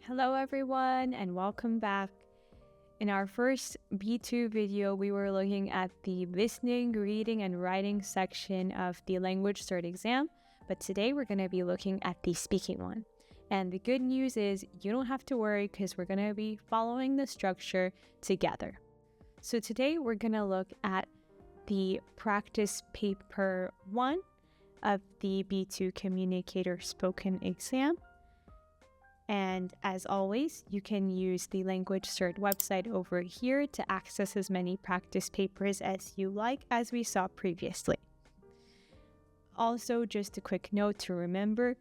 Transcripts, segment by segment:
Hello everyone and welcome back. In our first B2 video, we were looking at the listening, reading, and writing section of the LanguageCert exam, but today we're going to be looking at the speaking one. And the good news is you don't have to worry because we're going to be following the structure together. So today we're going to look at the practice paper 1 of the B2 Communicator spoken exam. And as always, you can use the LanguageCert website over here to access as many practice papers as you like, as we saw previously. Also, just a quick note to remember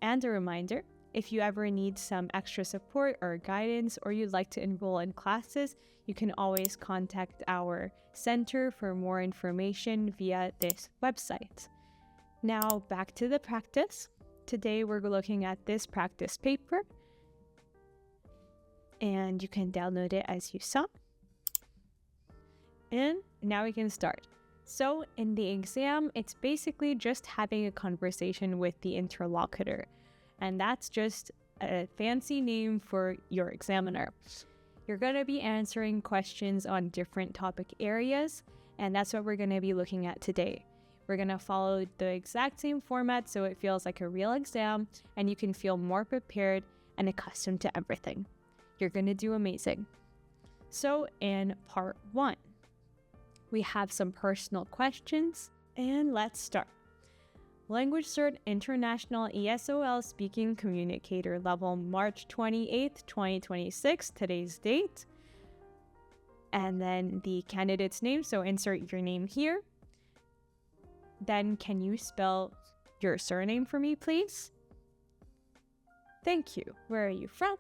and a reminder, if you ever need some extra support or guidance or you'd like to enroll in classes, you can always contact our center for more information via this website. Now back to the practice. Today we're looking at this practice paper and you can download it as you saw. And now we can start. So in the exam, it's basically just having a conversation with the interlocutor. And that's just a fancy name for your examiner. You're going to be answering questions on different topic areas, and that's what we're going to be looking at today. We're going to follow the exact same format so it feels like a real exam and you can feel more prepared and accustomed to everything. You're going to do amazing. So in part 1, we have some personal questions and let's start. LanguageCert International ESOL Speaking Communicator Level March 28th, 2026, today's date. And then the candidate's name, so insert your name here. Then can you spell your surname for me, please? Thank you. Where are you from?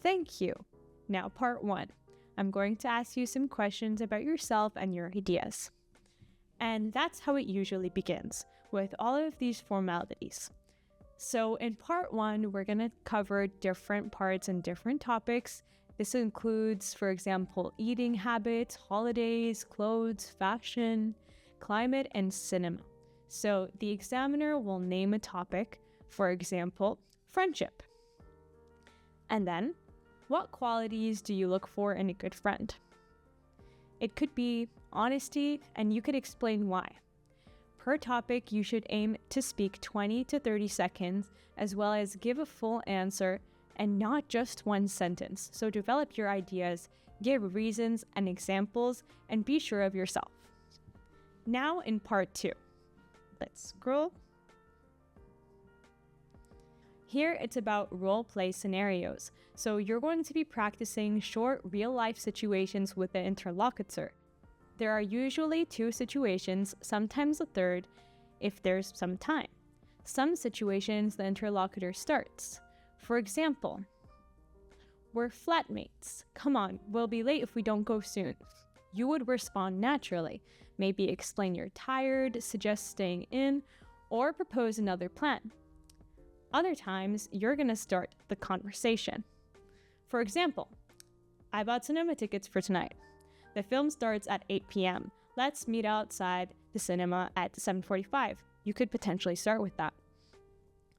Thank you. Now part 1. I'm going to ask you some questions about yourself and your ideas. And that's how it usually begins, with all of these formalities. So in part 1, we're going to cover different parts and different topics. This includes, for example, eating habits, holidays, clothes, fashion, climate, and cinema. So the examiner will name a topic, for example, friendship. And then, what qualities do you look for in a good friend? It could be honesty, and you could explain why. Per topic, you should aim to speak 20 to 30 seconds, as well as give a full answer and not just one sentence. So develop your ideas, give reasons and examples, and be sure of yourself. Now in part 2. Let's scroll. Here it's about role play scenarios. So you're going to be practicing short real-life situations with the interlocutor. There are usually 2 situations, sometimes a third, if there's some time. Some situations the interlocutor starts. For example, we're flatmates. Come on, we'll be late if we don't go soon. You would respond naturally. Maybe explain you're tired, suggest staying in, or propose another plan. Other times, you're going to start the conversation. For example, I bought cinema tickets for tonight. The film starts at 8 p.m. Let's meet outside the cinema at 7:45. You could potentially start with that.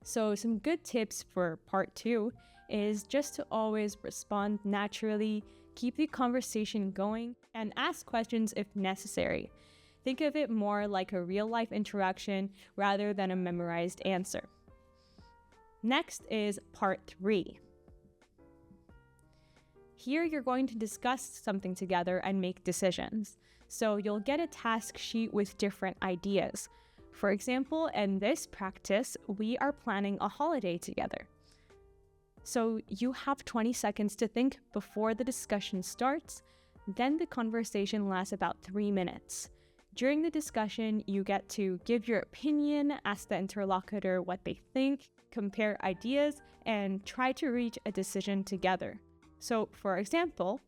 So some good tips for part 2 is just to always respond naturally, keep the conversation going, and ask questions if necessary. Think of it more like a real-life interaction rather than a memorized answer. Next is part 3. Here you're going to discuss something together and make decisions. So you'll get a task sheet with different ideas. For example, in this practice, we are planning a holiday together. So you have 20 seconds to think before the discussion starts, then the conversation lasts about 3 minutes. During the discussion, you get to give your opinion, ask the interlocutor what they think, compare ideas, and try to reach a decision together. So, for example,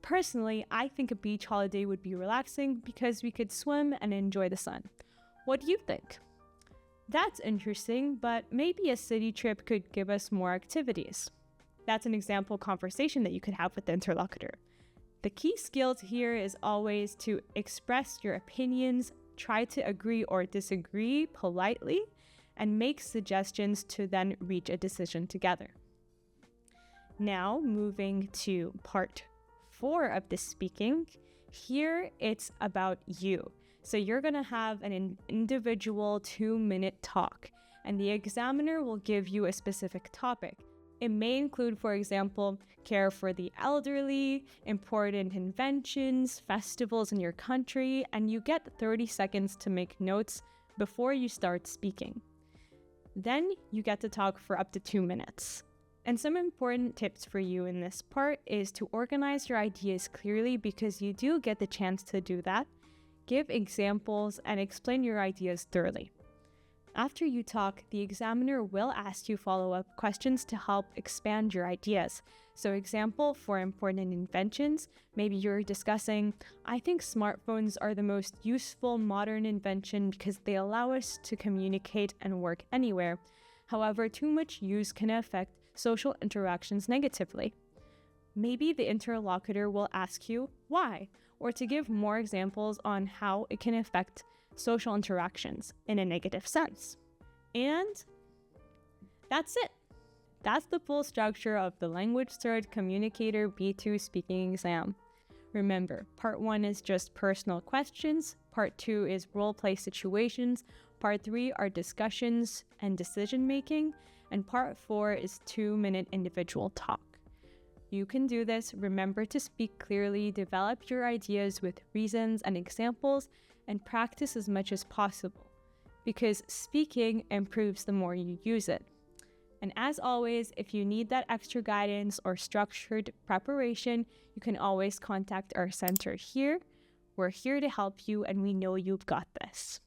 personally, I think a beach holiday would be relaxing because we could swim and enjoy the sun. What do you think? That's interesting, but maybe a city trip could give us more activities. That's an example conversation that you could have with the interlocutor. The key skills here is always to express your opinions, try to agree or disagree politely, and make suggestions to then reach a decision together. Now, moving to part 4 of the speaking, here it's about you. So you're going to have an individual 2-minute talk, and the examiner will give you a specific topic. It may include, for example, care for the elderly, important inventions, festivals in your country, and you get 30 seconds to make notes before you start speaking. Then you get to talk for up to 2 minutes. And some important tips for you in this part is to organize your ideas clearly, because you do get the chance to do that. Give examples and explain your ideas thoroughly. After you talk, the examiner will ask you follow-up questions to help expand your ideas. So example, for important inventions, maybe you're discussing, I think smartphones are the most useful modern invention because they allow us to communicate and work anywhere. However, too much use can affect social interactions negatively. Maybe the interlocutor will ask you why, or to give more examples on how it can affect social interactions in a negative sense. And that's it. That's the full structure of the LanguageCert Communicator B2 speaking exam. Remember, part 1 is just personal questions, part 2 is role-play situations, part 3 are discussions and decision-making, and part 4 is 2-minute individual talk. You can do this. Remember to speak clearly, develop your ideas with reasons and examples, and practice as much as possible, because speaking improves the more you use it. And as always, if you need that extra guidance or structured preparation, you can always contact our center here. We're here to help you, and we know you've got this.